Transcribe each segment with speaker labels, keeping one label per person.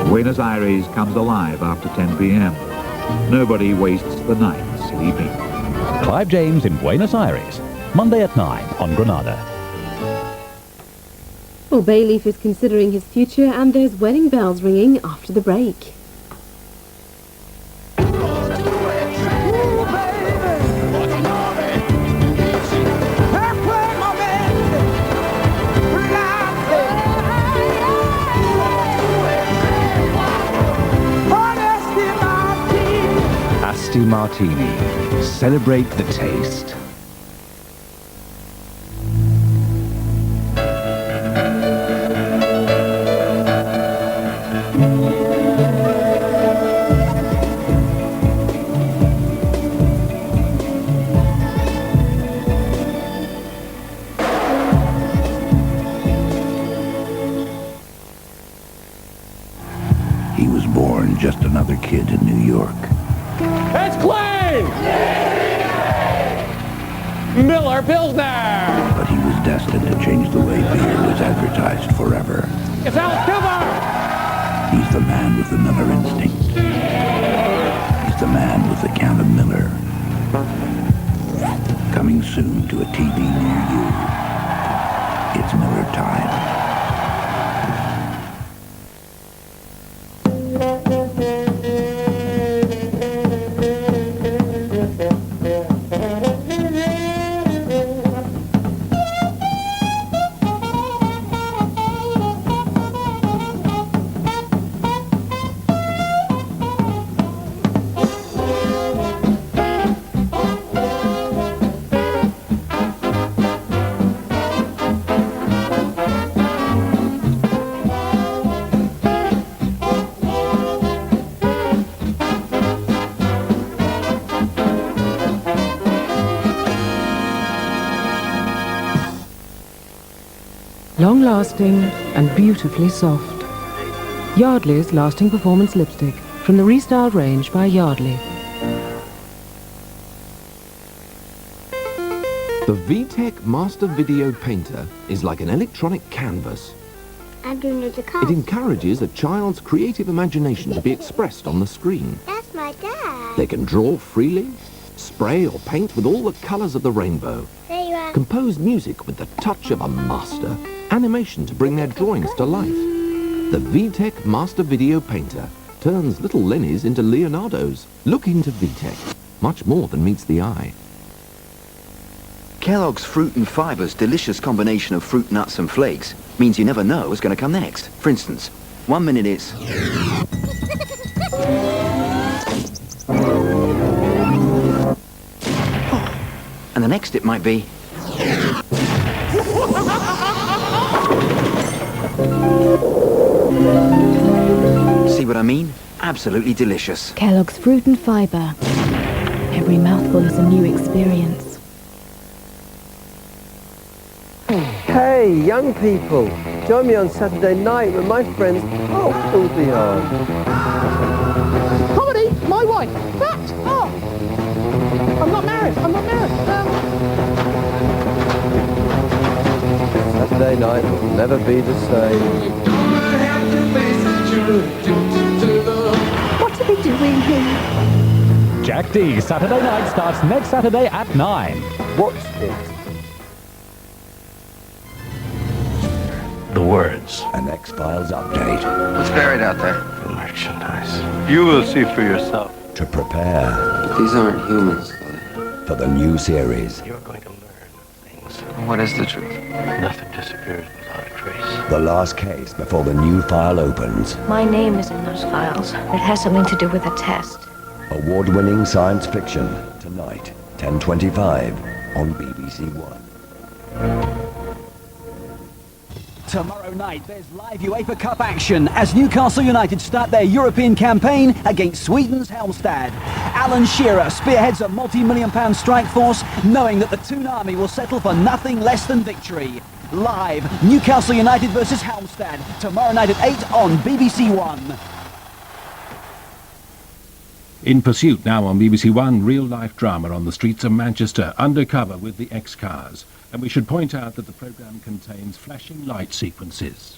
Speaker 1: Buenos Aires comes alive after 10 p.m. Nobody wastes the night sleeping.
Speaker 2: Clive James in Buenos Aires, Monday at 9 on Granada.
Speaker 3: Well, Bayleaf is considering his future, and there's wedding bells ringing after the break.
Speaker 2: Asti Martini. Celebrate the taste.
Speaker 4: He was born just another kid in New York.
Speaker 5: It's clean! Miller Pilsner!
Speaker 4: But he was destined to change the way beer was advertised forever.
Speaker 5: It's Al Kilmer!
Speaker 4: He's the man with the Miller instinct. He's the man with the Count of Miller. Coming soon to a TV near you. It's Miller time.
Speaker 6: Long-lasting and beautifully soft. Yardley's Lasting Performance Lipstick from the Restyled range by Yardley.
Speaker 7: The VTech Master Video Painter is like an electronic canvas. It encourages a child's creative imagination to be expressed on the screen.
Speaker 8: That's my dad.
Speaker 7: They can draw freely, spray or paint with all the colours of the rainbow,
Speaker 8: There you are.
Speaker 7: compose music with the touch of a master, animation to bring their drawings to life. The VTech Master Video Painter turns little Lennies into Leonardos. Look into VTech. Much more than meets the eye.
Speaker 9: Kellogg's Fruit and Fiber's delicious combination of fruit, nuts and flakes means you never know what's going to come next. For instance, 1 minute it's... and the next it might be... See what I mean? Absolutely delicious.
Speaker 10: Kellogg's Fruit and Fiber. Every mouthful is a new experience.
Speaker 11: Hey, young people, join me on Saturday night when my friends Pulp will be on.
Speaker 5: Comedy? My wife? That? Oh! I'm not married.
Speaker 11: Saturday night will never be the same.
Speaker 10: What are we doing here?
Speaker 2: Jack D. Saturday Night starts next Saturday at 9.
Speaker 11: Watch it.
Speaker 12: The words.
Speaker 4: An X-Files update.
Speaker 9: What's buried out there?
Speaker 12: Merchandise. You will see for yourself.
Speaker 4: To prepare
Speaker 9: These aren't humans.
Speaker 4: for the new series.
Speaker 12: You're going to learn things.
Speaker 9: What is the truth?
Speaker 12: Nothing disappears without a trace.
Speaker 4: The last case before the new file opens.
Speaker 10: My name is in those files. It has something to do with a test.
Speaker 4: Award-winning science fiction. Tonight, 10:25 on BBC One.
Speaker 13: Tomorrow night, there's live UEFA Cup action as Newcastle United start their European campaign against Sweden's Halmstad. Alan Shearer spearheads a multi-million-pound strike force, knowing that the Toon Army will settle for nothing less than victory. Live, Newcastle United versus Halmstad, tomorrow night at 8 on BBC One.
Speaker 14: In Pursuit now on BBC One, real-life drama on the streets of Manchester, undercover with the Xcars. And we should point out that the programme contains flashing light sequences.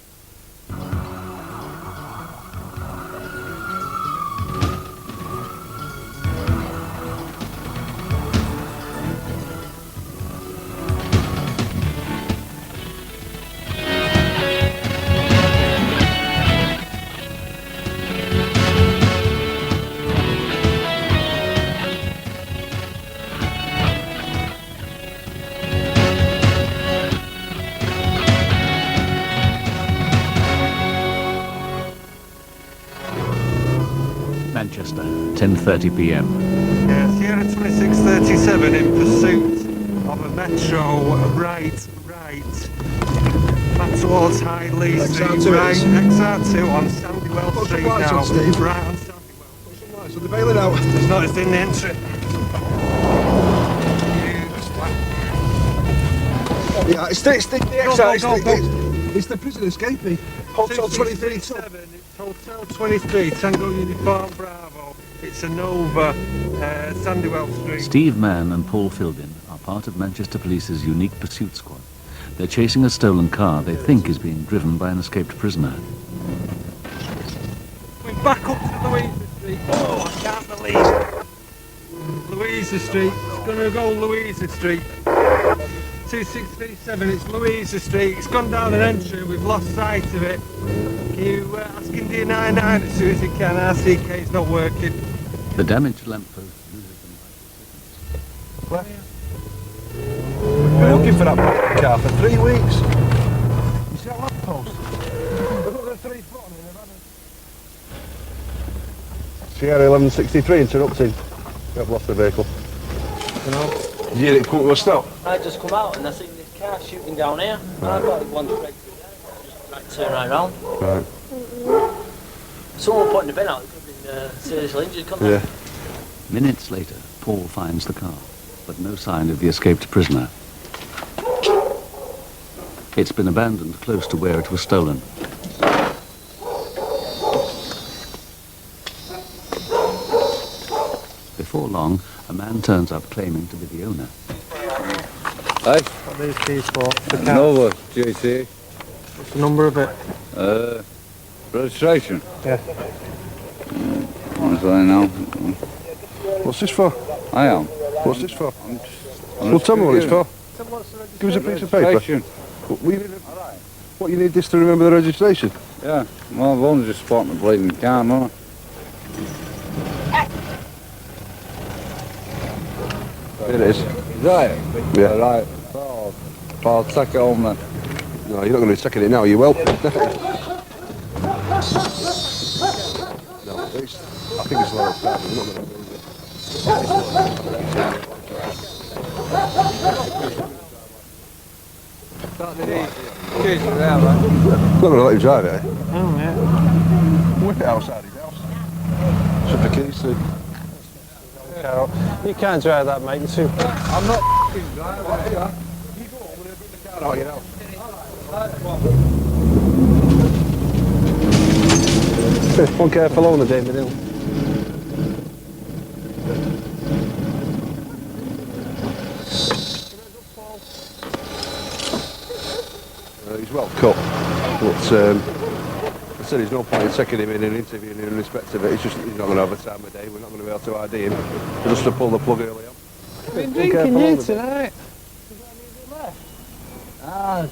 Speaker 2: 10:30 p.m.
Speaker 12: Sierra 2637 in pursuit of a metro right. Back towards Highley Street, right, XR2 on Sandywell Street now. Right on Sandywell.
Speaker 8: So they're bailing out.
Speaker 12: There's nothing in the entry.
Speaker 8: Yeah, it's the XR. It's the prison escapee. Hotel 23.
Speaker 12: It's Hotel 23, Tango Uniform Bravo. It's a Nova, Sandywell Street.
Speaker 2: Steve Mann and Paul Philbin are part of Manchester Police's unique pursuit squad. They're chasing a stolen car they think is being driven by an escaped prisoner.
Speaker 12: We're back up to Louisa Street. Oh, I can't believe it. Louisa Street. It's going to go Louisa Street. 2637, it's Louisa Street. It's gone down an entry, we've lost sight of it. Can you ask him D99 as soon as you can? RCK is not working.
Speaker 2: The damaged lamppost loses them.
Speaker 8: Where? We've been looking for that car for 3 weeks. You see that lamppost? We've got the 3 foot on it. Sierra 1163 interrupting. I've lost the vehicle. You know? Did you hear it come to a stop?
Speaker 15: I just come out and I seen this car shooting down here. And I got one straight through there. Just like turn right round.
Speaker 8: Right.
Speaker 15: Someone putting the bin out, it could have been seriously injured, couldn't they?
Speaker 2: Minutes later, Paul finds the car, but no sign of the escaped prisoner. It's been abandoned close to where it was stolen. Before long, a man turns up claiming to be the owner.
Speaker 16: Hey?
Speaker 12: What are these keys for? The car.
Speaker 16: Nova, GT.
Speaker 12: What's the number of it?
Speaker 16: Registration.
Speaker 12: Yeah.
Speaker 16: What's that now?
Speaker 8: What's this for?
Speaker 16: I am.
Speaker 8: What's this for? Well, tell me what it's for. Give us a piece of paper. What, you need this to remember the registration?
Speaker 16: Yeah. Well, I've only just spotted the bleeding car, no?
Speaker 8: Here it is.
Speaker 16: Is that it?
Speaker 8: Yeah.
Speaker 16: Right. So, I'll take it home then.
Speaker 8: No, you're not going to be taking it now, you will. No, I think it's low time. We're not going to lose it. I'm not going to let him drive it, eh?
Speaker 12: Oh, yeah.
Speaker 8: Whip it outside his house. Shut the keys to.
Speaker 12: You can't drive that, mate. You're too...
Speaker 8: I'm not f***ing driving. You go on, we're going to bring the car out, you know. One careful on the David Hill. He's well cut, but I said there's no point in taking him in and interviewing him in respect of it. It's just he's not going to have a time of day. We're not going to be able to ID him. We're just to pull the plug early on.
Speaker 12: I've been drinking you tonight.
Speaker 16: Ah,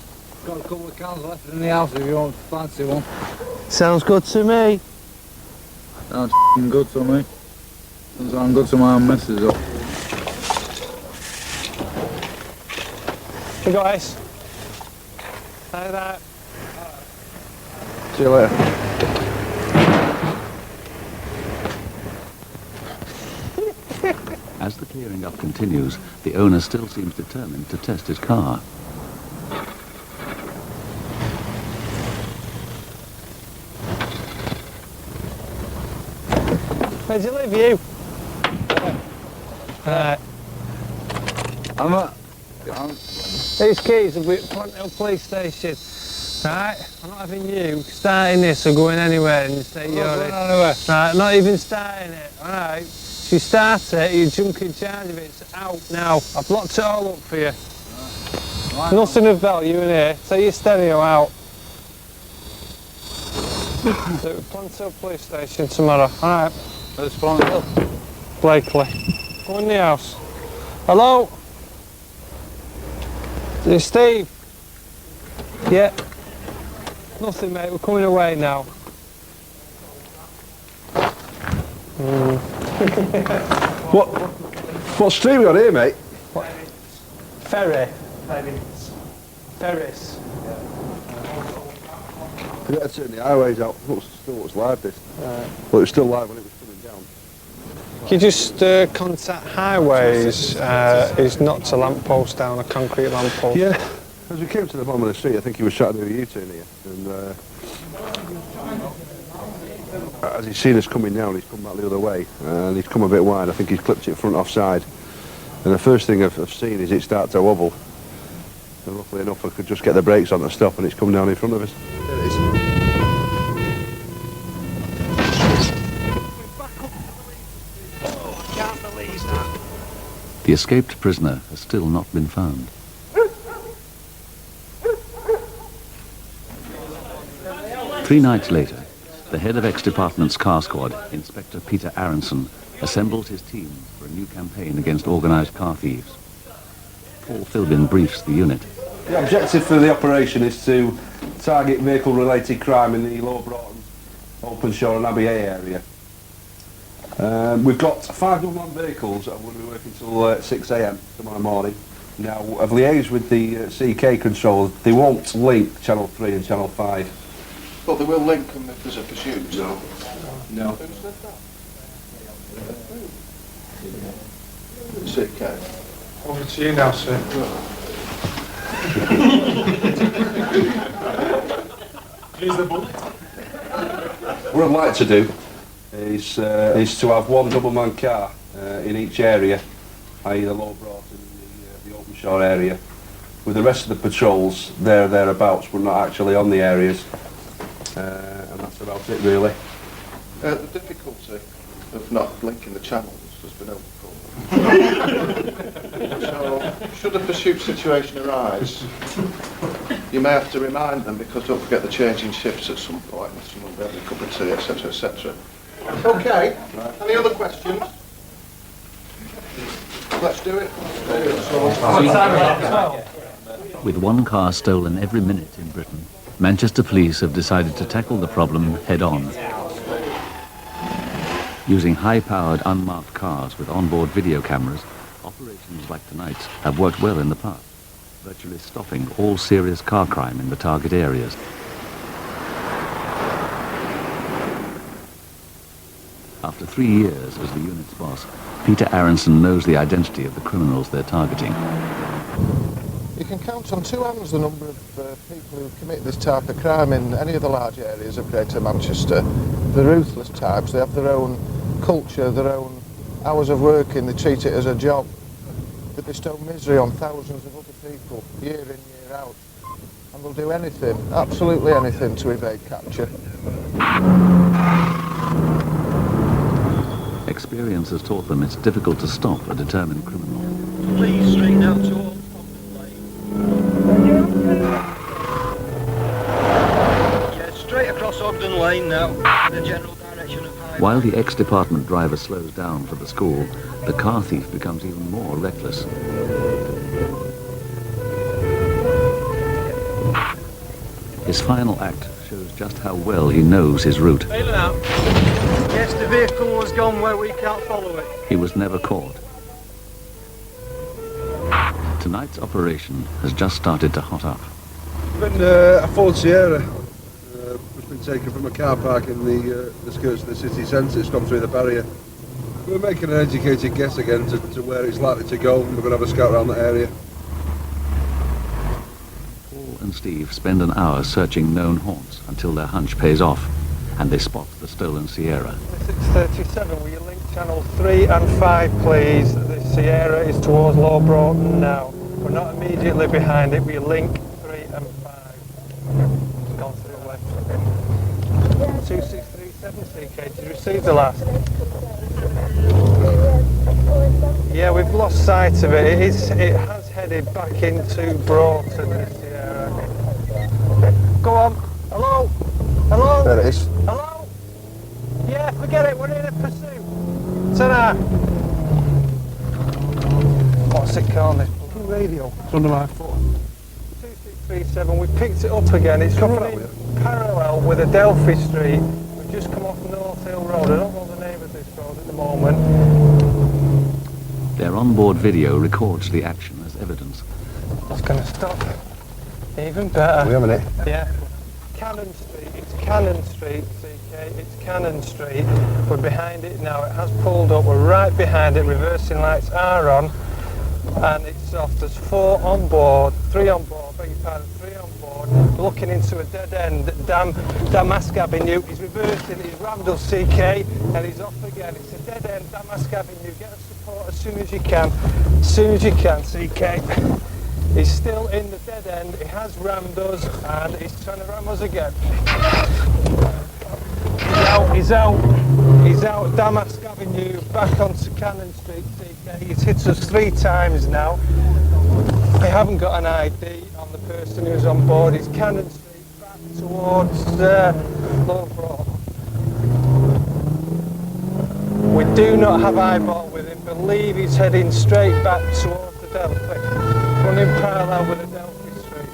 Speaker 16: got a couple of cans left in the house if you want to fancy one.
Speaker 12: Sounds good to me.
Speaker 16: Sounds good to me. Doesn't sound good to my own missus though.
Speaker 12: You got ice? Like that.
Speaker 8: See you later.
Speaker 2: As the clearing up continues, the owner still seems determined to test his car.
Speaker 12: Where'd you live, you? Right. These keys will be at front of the police station. Right? I'm not having you starting this or going anywhere in the state you're in. Right, not even starting it, alright? If you start it, you junk in charge of it. It's out now. I've locked it all up for you. Right. Nothing of value in here. Take your stereo out. So we're Plantill police station tomorrow. Alright.
Speaker 16: Where's Plantill?
Speaker 12: Blakely. Go in the house. Hello? Is it Steve? Yeah. Nothing, mate. We're coming away now.
Speaker 8: What stream we on here, mate?
Speaker 12: What? Ferry. Ferris.
Speaker 8: We got to turn the highways out. Still looks live, this.
Speaker 12: Right.
Speaker 8: Well, it was still live when it was coming down.
Speaker 12: You just contact highways. He's knocked a lamppost down, a concrete lamppost.
Speaker 8: Yeah. As we came to the bottom of the street, I think he was trying to do a U-turn here. And as he's seen us coming down, he's come back the other way. And he's come a bit wide. I think he's clipped it front offside. And the first thing I've seen is it start to wobble. And luckily enough, I could just get the brakes on to stop, and it's come down in front of us. There it is.
Speaker 2: The escaped prisoner has still not been found. Three nights later, the head of Ex-Department's car squad, Inspector Peter Aronson, assembles his team for a new campaign against organised car thieves. Paul Philbin briefs the unit.
Speaker 8: The objective for the operation is to target vehicle-related crime in the Lower Broughton, Openshaw and Abbey A area. We've got 5 unmanned vehicles that are going to be working till 6 AM tomorrow morning. Now, I've liaised with the CK control. They won't link Channel 3 and Channel 5.
Speaker 17: But they will link them if there's a pursuit.
Speaker 8: No. No.
Speaker 17: Who said that? CK.
Speaker 12: Over to you now, sir.
Speaker 8: Here's the bullet. What I'd like to do is to have one double-man car in each area, i.e. the Lower Broughton and the Openshaw area, with the rest of the patrols thereabouts, but not actually on the areas. And that's about it, really.
Speaker 17: The difficulty of not linking the channels has been overcome. So, should a pursuit situation arise, you may have to remind them, because don't forget the changing shifts at some point, someone will be having a cup of tea, etc., etc. Okay, any other questions? Let's do it.
Speaker 2: With one car stolen every minute in Britain, Manchester police have decided to tackle the problem head-on. Using high-powered unmarked cars with onboard video cameras, operations like tonight's have worked well in the past, virtually stopping all serious car crime in the target areas. After 3 years as the unit's boss, Peter Aronson knows the identity of the criminals they're targeting.
Speaker 17: You can count on 2 hands the number of people who commit this type of crime in any of the large areas of Greater Manchester. The ruthless types, they have their own culture, their own hours of working, they treat it as a job. They bestow misery on thousands of other people, year in, year out. And they'll do anything, absolutely anything, to evade capture.
Speaker 2: Experience has taught them it's difficult to stop a determined criminal.
Speaker 15: Please straighten out to all. Yeah, straight across Ogden Lane now, in the general direction of Highway.
Speaker 2: While the ex-department driver slows down for the school, the car thief becomes even more reckless. His final act shows just how well he knows his route.
Speaker 15: Bailing out. Yes, the vehicle has gone where we can't follow it.
Speaker 2: He was never caught. Tonight's operation has just started to hot up.
Speaker 8: Been a Ford Sierra. It's been taken from a car park in the skirts of the city centre. It's gone through the barrier. We're making an educated guess again to where it's likely to go, and we're going to have a scout around that area.
Speaker 2: Paul and Steve spend an hour searching known haunts until their hunch pays off, and they spot the stolen Sierra.
Speaker 12: 637, will you link channel 3 and 5, please? The Sierra is towards Lower Broughton now. We're not immediately behind it, we link 3 and 5. It's gone to the left. 2637, CK, did you receive the last? Yeah, we've lost sight of it. It has headed back into Broughton, the Sierra. Go on. Hello? Hello?
Speaker 17: There it is.
Speaker 12: Hello? Yeah, forget it, we're in a pursuit. Ta-da! What's it called? This radio. It's under my foot. 2637, we picked it up again. It's running parallel with Adelphi Street. We've just come off North Hill Road. I don't know the name of this road at the moment.
Speaker 2: Their onboard video records the action as evidence.
Speaker 12: It's going to stop. Even better.
Speaker 8: We having it?
Speaker 12: Yeah. Cannon Street. It's Cannon Street, CK. It's Cannon Street. We're behind it now. It has pulled up. We're right behind it. Reversing lights are on. And it's off. There's 4 on board, 3 on board, beg your pardon, 3 on board. We're looking into a dead end, Damask Avenue. He's reversing, he's rammed us, CK, and he's off again. It's a dead end, Damask Avenue. Get us support as soon as you can. As soon as you can, CK. He's still in the dead end. He has rammed us, and he's trying to ram us again. He's out, Damask Avenue, back onto Cannon Street, CK. He's hit us 3 times now. We haven't got an ID on the person who's on board. He's Cannon Street, back towards Loughborough. We do not have eyeball with him. Believe he's heading straight back towards the Delphi, running parallel with the Delphi Street.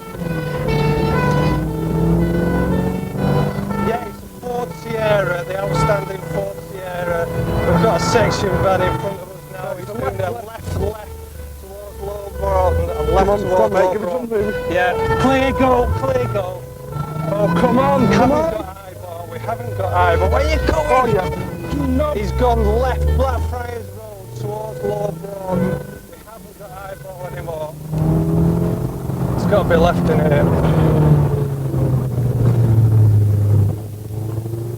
Speaker 12: Yeah, it's a Ford Sierra, the outstanding Ford Sierra. We've got a section van in front of us now. He's doing a left towards Loughborough and left towards Loughborough. Yeah, clear go. Oh, come on. We haven't got eyeball. Where are you going? Oh, yeah. No. He's gone left, Blackfriars Road towards Loughborough. We haven't got eyeball anymore. It's got to be left in here.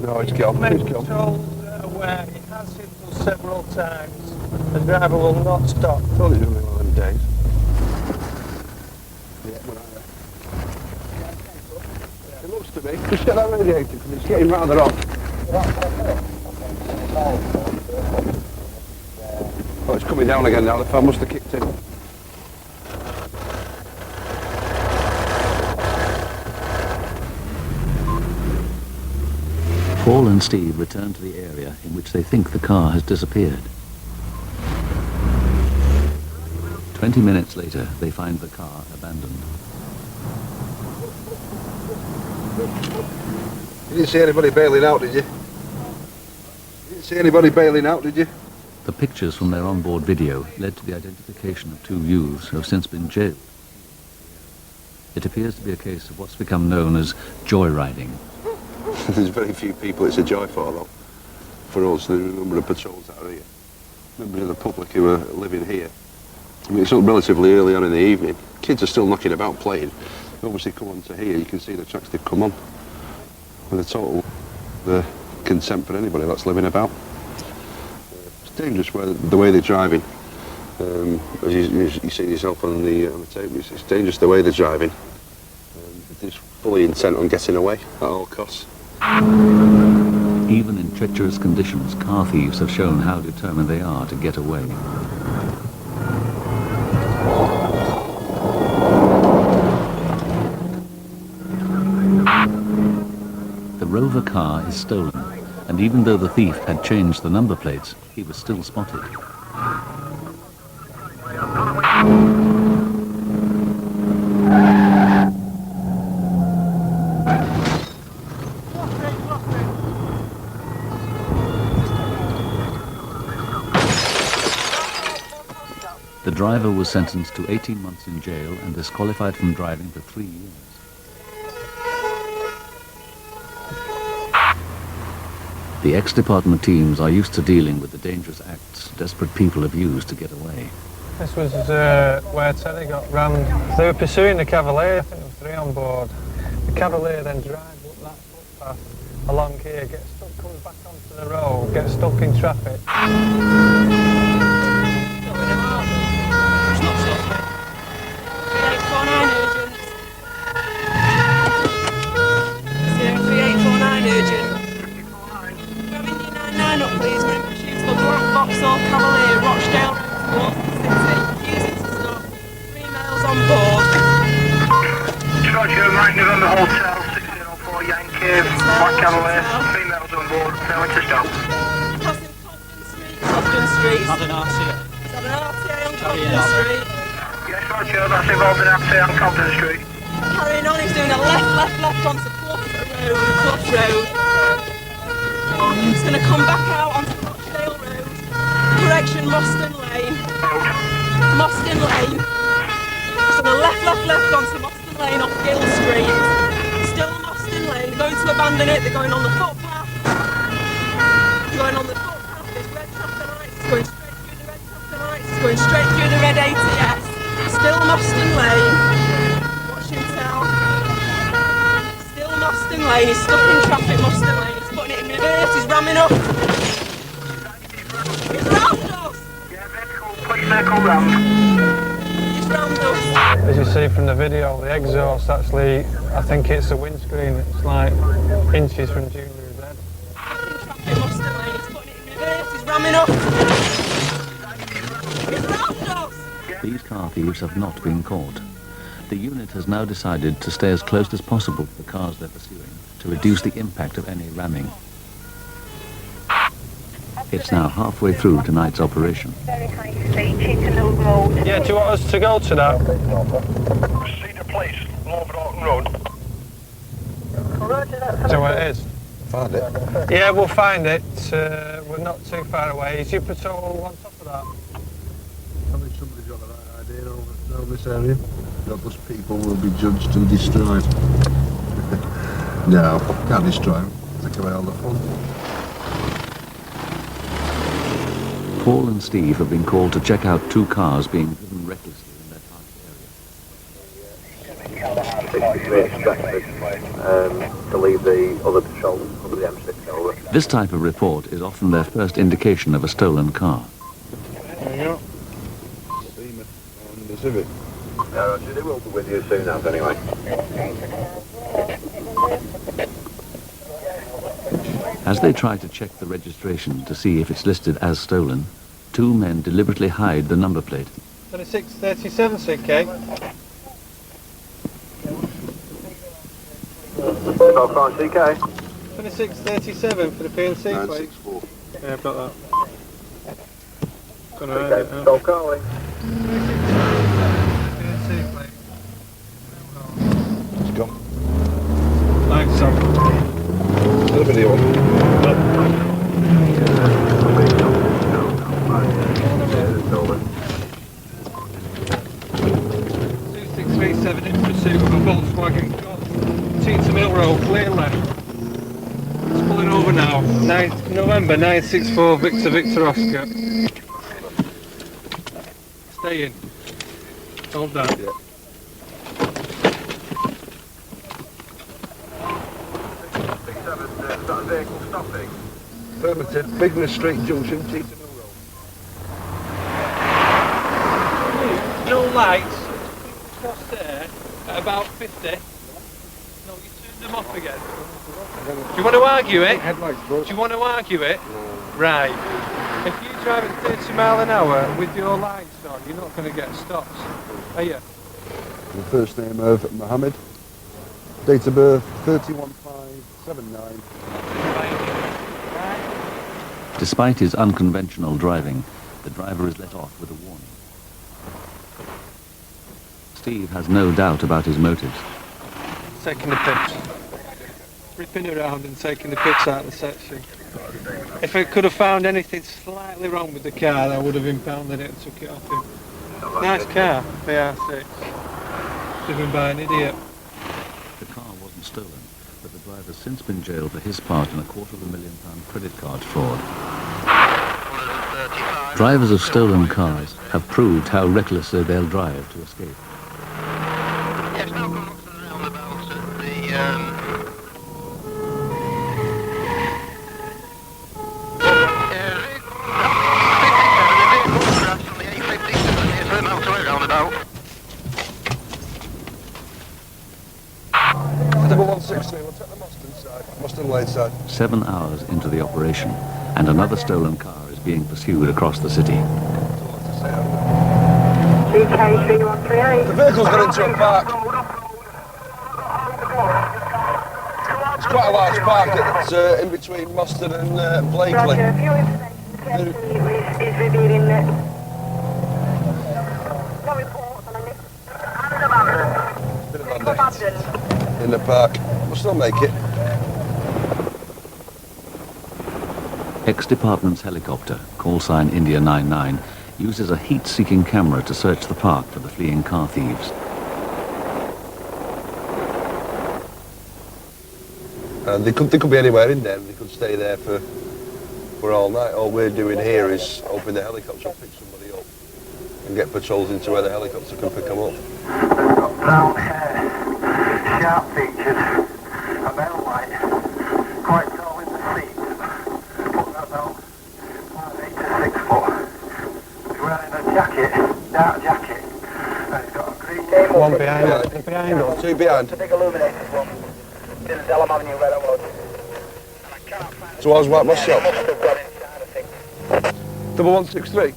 Speaker 8: No, it's gone.
Speaker 12: Aware. He has hit us several times. The driver will not stop.
Speaker 8: I thought he was only one of them days. Yeah, we're out there. It looks to me. Just get that radiator because it's getting rather hot. Oh, it's coming down again now. The fan must have kicked in.
Speaker 2: Paul and Steve return to the area in which they think the car has disappeared. 20 minutes later, they find the car abandoned.
Speaker 8: You didn't see anybody bailing out, did you? You didn't see anybody bailing out, did you?
Speaker 2: The pictures from their onboard video led to the identification of 2 youths who have since been jailed. It appears to be a case of what's become known as joyriding.
Speaker 8: There's very few people it's a joy for, though. For us, there are a number of patrols that are here. Members of the public who are living here. I mean, it's all relatively early on in the evening. Kids are still knocking about playing. They obviously come on to here, you can see the tracks they've come on. With a total consent for anybody that's living about. It's dangerous the way they're driving. As you see yourself on the tape, it's dangerous the way they're driving. They're just fully intent on getting away at all costs.
Speaker 2: Even in treacherous conditions, car thieves have shown how determined they are to get away. The Rover car is stolen, and even though the thief had changed the number plates, he was still spotted. The driver was sentenced to 18 months in jail and disqualified from driving for 3 years. The ex-department teams are used to dealing with the dangerous acts desperate people have used to get away.
Speaker 12: This was where Teddy got rammed. They were pursuing the Cavalier, I think there were 3 on board. The Cavalier then drives up that footpath along here, gets stuck, comes back onto the road, gets stuck in traffic.
Speaker 18: Vauxhall Cavalier, Rochdale, City, using to stop. 3 males on board.
Speaker 19: Roger, Mike November Hotel, 1604 Yankee, Black Cavalier, 3 males on board, failing to stop.
Speaker 18: Crossing Cobden Street.
Speaker 15: Had an RTA.
Speaker 18: Is that an RTA on Cobden Street?
Speaker 19: Yes, Roger, that's involved in RTA on Cobden Street.
Speaker 18: Carrying on, he's doing a left onto Clough Road. He's going to come back out onto Rochdale Road. Correction, Moston Lane. Moston Lane. So the left onto Moston Lane off Gill Street. Still Moston Moston Lane. They're going to abandon it. They're going on the footpath. They're going on the footpath. There's red traffic lights. It's going straight through the red traffic lights. It's going straight through the red ATS. Still Moston Lane. Watch him tell. Still Moston Lane. He's stuck in traffic, Moston Lane. He's putting it in reverse. He's ramming up. He's rammed us.
Speaker 19: Please circle round.
Speaker 18: He's rammed us.
Speaker 12: As you see from the video, the exhaust actually, I think it's the windscreen. It's like inches from Julia's head.
Speaker 18: Traffic, Moston Lane. He's putting it in reverse. He's ramming up. He's rammed us.
Speaker 2: These car thieves have not been caught. The unit has now decided to stay as close as possible to the cars they're pursuing to reduce the impact of any ramming. It's now halfway through tonight's operation.
Speaker 12: Yeah, do you want us to go to that?
Speaker 19: Cedar Place, Lower Broughton Road.
Speaker 12: So where it is?
Speaker 8: Find it.
Speaker 12: Yeah, we'll find it. We're not too far away. Is your patrol on top of that?
Speaker 8: I think somebody's got the right idea over this area. Godless people will be judged and destroyed. No, can't destroy them. Take away all the fun.
Speaker 2: Paul and Steve have been called to check out two cars being driven recklessly in their target area.
Speaker 20: To leave the other patrol under the M6 over.
Speaker 2: This type of report is often their first indication of a stolen car.
Speaker 8: There you go. Beamer and the Civic.
Speaker 20: No, Roger, they will be with you soon as anyway.
Speaker 2: As they try to check the registration to see if it's listed as stolen, two men deliberately hide the number plate.
Speaker 12: 2637 CK.
Speaker 20: Stop on CK.
Speaker 12: 2637 for the PNC plate.
Speaker 8: 964.
Speaker 12: Yeah, I've got that. Gonna
Speaker 20: Okay,
Speaker 12: hide it,
Speaker 20: stop calling.
Speaker 12: PNC plate.
Speaker 8: It's gone.
Speaker 12: Thanks, Sam.
Speaker 8: Another video on.
Speaker 12: 2637 in pursuit of a Volkswagen Golf. Teeter Mill Road, clear left. It's pulling over now. 9th November 964 Victor Oscar. Stay in. Hold down.
Speaker 8: Yeah.
Speaker 20: Vehicle stopping.
Speaker 8: Affirmative. Bigness Street Junction, Teeter Mill Road.
Speaker 12: No lights. Across there at about 50. No, you turned them off again. Do you want to argue it? Do you want to argue it? Right. If you drive at 30 mile an hour with your lights on, you're not going to get stops, are you?
Speaker 8: The first name of Mohammed. Date of birth 31/5/79.
Speaker 2: Despite his unconventional driving, the driver is let off with a warning. Steve has no doubt about his motives.
Speaker 12: Taking the pips. Ripping around and taking the pips out of the section. If I could have found anything slightly wrong with the car, I would have impounded it and took it off him. Nice car, BR6. Driven by an idiot.
Speaker 2: The car wasn't stolen, but the driver's since been jailed for his part in a £250,000 credit card fraud. Drivers of stolen cars have proved how recklessly they'll drive to escape.
Speaker 19: Yes, now come up to the roundabout at the
Speaker 8: Number 163, we'll take the Moston side, Moston Lane side.
Speaker 2: 7 hours into the operation, and another stolen car is being pursued across the city.
Speaker 8: The vehicle's got into a park. It's quite a large park that's in between Moston and Blakely. In the park. We'll still make it.
Speaker 2: Ex-department's helicopter, call sign India 99, uses a heat-seeking camera to search the park for the fleeing car thieves.
Speaker 8: And they could be anywhere in there, and they could stay there for all night. All we're doing here is hoping the helicopter will pick somebody up and get patrols into where the helicopter can pick them up.
Speaker 19: Brown hair, sharp featured, a male white, quite tall in the seat, put that about 5'8" to 6 foot. He's wearing a jacket, dark jacket, and he's got a green...
Speaker 12: One behind us. Behind us.
Speaker 8: Two behind.
Speaker 19: The big illuminated one. In Delham Avenue where I was.
Speaker 8: Towards White Moss Shop.
Speaker 19: Must have got inside, I think.
Speaker 8: 1163.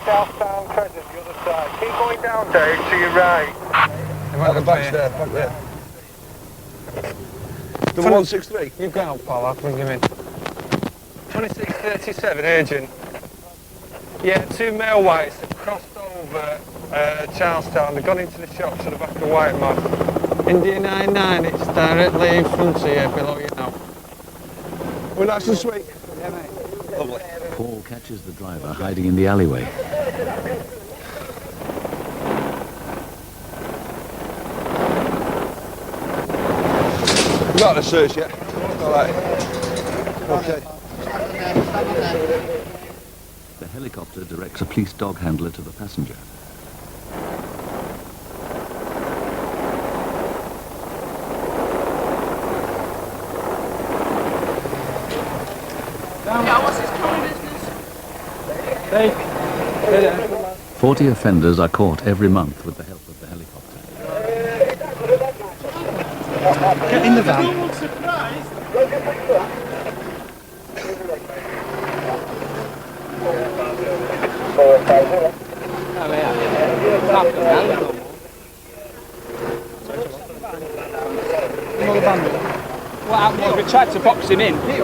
Speaker 19: Southbound Crescent, the other side. Keep going down, Dave, to your right.
Speaker 8: At the back there, back there. 1163.
Speaker 12: You've got out, pal, I'll bring him in. 2637, agent. Yeah, two male whites have crossed over Charlestown. They've gone into the shops at the back of White Moss. India 99, it's directly in front of you, below you now.
Speaker 8: We're nice and sweet.
Speaker 12: Yeah, mate.
Speaker 8: Lovely.
Speaker 2: Paul catches the driver hiding in the alleyway.
Speaker 8: Not a search yet. All right. Okay.
Speaker 2: The helicopter directs a police dog handler to the passenger.
Speaker 18: Yeah, what's his current business?
Speaker 2: 40 offenders are caught every month with the help of the helicopter.
Speaker 12: Get in the van.
Speaker 21: What happened was we tried to box him in. We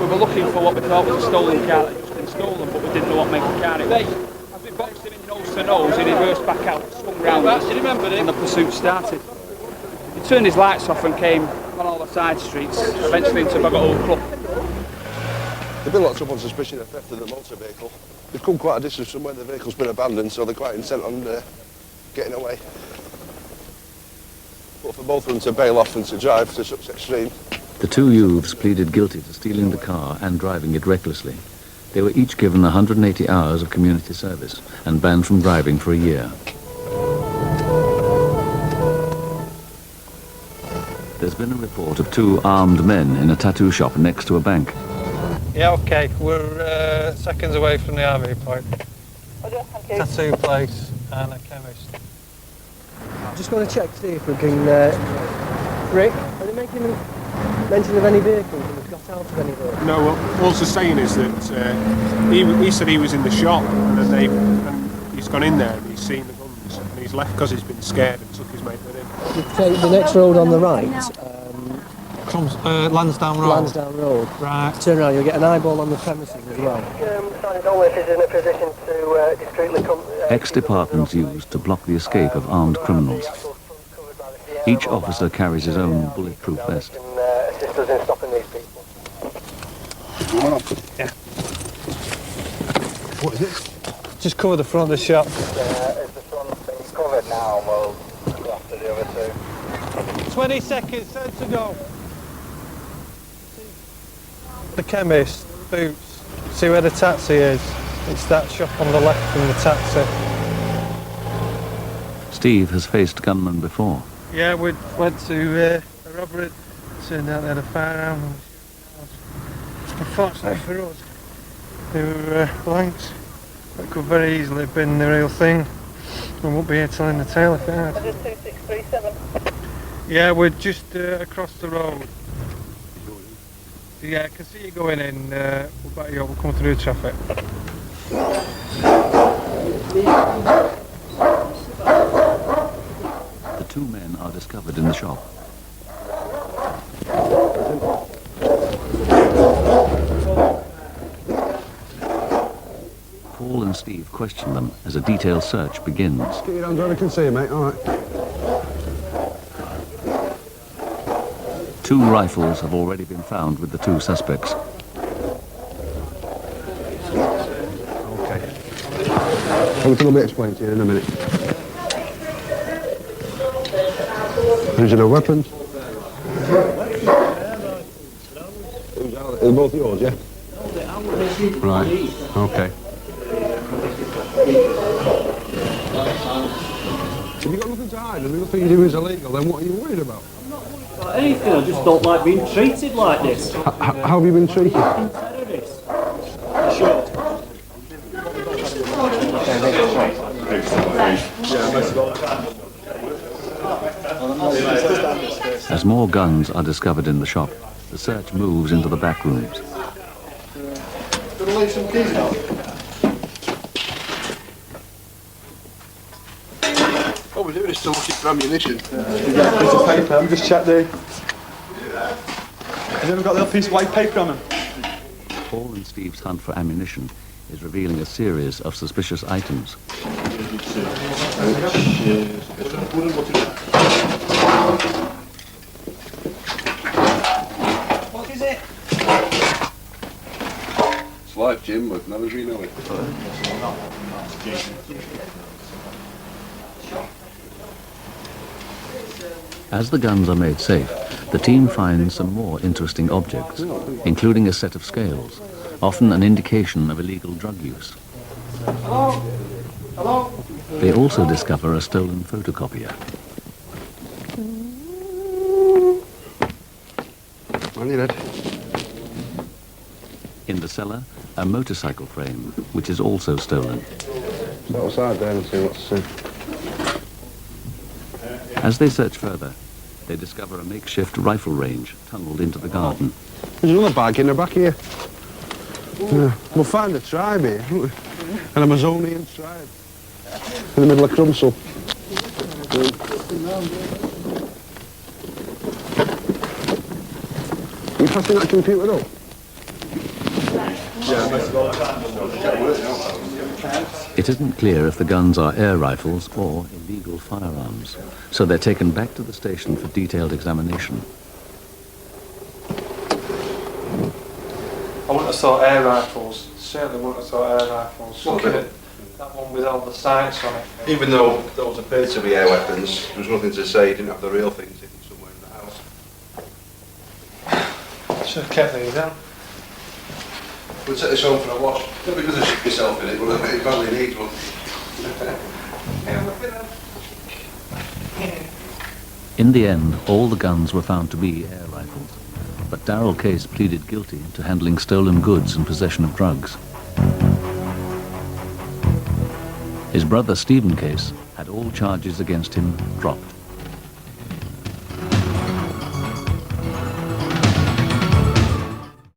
Speaker 21: were looking for what we thought was a stolen car that had just been stolen, but we didn't know what make of car it was. As we boxed him in nose to nose, he reversed back out, swung round us, and the pursuit started. He turned his lights off and came on all the side streets, eventually into Bogotol Club.
Speaker 8: They've been locked up on suspicion of theft of the motor vehicle. They've come quite a distance from where the vehicle's been abandoned, so they're quite intent on getting away. But for both of them to bail off and to drive to such extreme.
Speaker 2: The two youths pleaded guilty to stealing the car and driving it recklessly. They were each given 180 hours of community service and banned from driving for a year. There's been a report of two armed men in a tattoo shop next to a bank.
Speaker 12: Yeah, okay. We're seconds away from the RV point. Tattoo place and a chemist.
Speaker 11: Just going to check to see if we can... Rick, are they making mention of any vehicles and we've got out of any vehicles?
Speaker 22: No, well, all they're saying is that he said he was in the shop and he's gone in there and he's seen the guns and he's left because he's been scared and took his mate with him.
Speaker 11: You take the next road on the right.
Speaker 12: Lansdowne Road.
Speaker 11: Lansdowne Road.
Speaker 12: Right.
Speaker 11: Turn around, you'll get an eyeball on the premises as well.
Speaker 19: Is in a position to discreetly come...
Speaker 2: Ex-departments used to block the escape of armed criminals. Each officer carries his own bulletproof vest.
Speaker 19: Assist us in stopping these people.
Speaker 12: Yeah. What is it? Just cover the front of the shop.
Speaker 19: Is the front thing covered now? We'll go after the other two.
Speaker 12: 20 seconds, time to go. The chemist, Boots. See where the taxi is? It's that shop on the left from the taxi.
Speaker 2: Steve has faced gunmen before.
Speaker 12: Yeah, we went to a robbery. Turned out they had a firearm. Unfortunately for us, they were blanks. That could very easily have been the real thing. We won't be here telling the tale if it had.
Speaker 19: 2637.
Speaker 12: Yeah, we're just across the road. Yeah, I can see you going in. We'll back you up, we'll come through the traffic.
Speaker 2: The two men are discovered in the shop. Paul and Steve question them as a detailed search begins.
Speaker 8: Get your hands where we can see you, mate, all right.
Speaker 2: Two rifles have already been found with the two suspects.
Speaker 8: Okay. Everything will be explained to you in a minute. Original weapons. They're both yours, yeah? Right, okay. If you've got nothing to hide and nothing you do is illegal, then what are you worried about?
Speaker 15: Anything, I just don't like being treated like this.
Speaker 8: How have you been treated?
Speaker 15: Terrorists. Sure.
Speaker 2: As more guns are discovered in the shop, the search moves into the back rooms.
Speaker 17: Gonna leave some keys now. What we're doing is still looking for ammunition.
Speaker 1: Piece of paper, I'm just check the... Has anyone got the piece of white paper on them?
Speaker 2: Paul and Steve's hunt for ammunition is revealing a series of suspicious items.
Speaker 18: What is it?
Speaker 8: It's life, Jim, but not as we know it.
Speaker 2: As the guns are made safe, the team finds some more interesting objects, including a set of scales, often an indication of illegal drug use.
Speaker 17: Hello? Hello?
Speaker 2: They also discover a stolen photocopier.
Speaker 8: On your head.
Speaker 2: In the cellar, a motorcycle frame, which is also stolen.
Speaker 8: Step outside there and see what's...
Speaker 2: As they search further, they discover a makeshift rifle range tunneled into the garden.
Speaker 8: There's another bag in the back here. We'll find a tribe here, an Amazonian tribe, in the middle of Crumsall. Are you passing that computer up?
Speaker 2: It isn't clear if the guns are air rifles or illegal firearms, so they're taken back to the station for detailed examination.
Speaker 12: I wouldn't have thought air rifles. Certainly wouldn't have thought air rifles. Looking at that one with all the sights on it.
Speaker 8: Even though those appeared to be air weapons, there was nothing to say he didn't have the real things hidden somewhere in the house.
Speaker 12: Should have kept these out.
Speaker 8: We'll take this home for a wash. Not because I shit myself in it, but it badly needs one.
Speaker 2: In the end, all the guns were found to be air rifles, but Darrell Case pleaded guilty to handling stolen goods and possession of drugs. His brother Stephen Case had all charges against him dropped.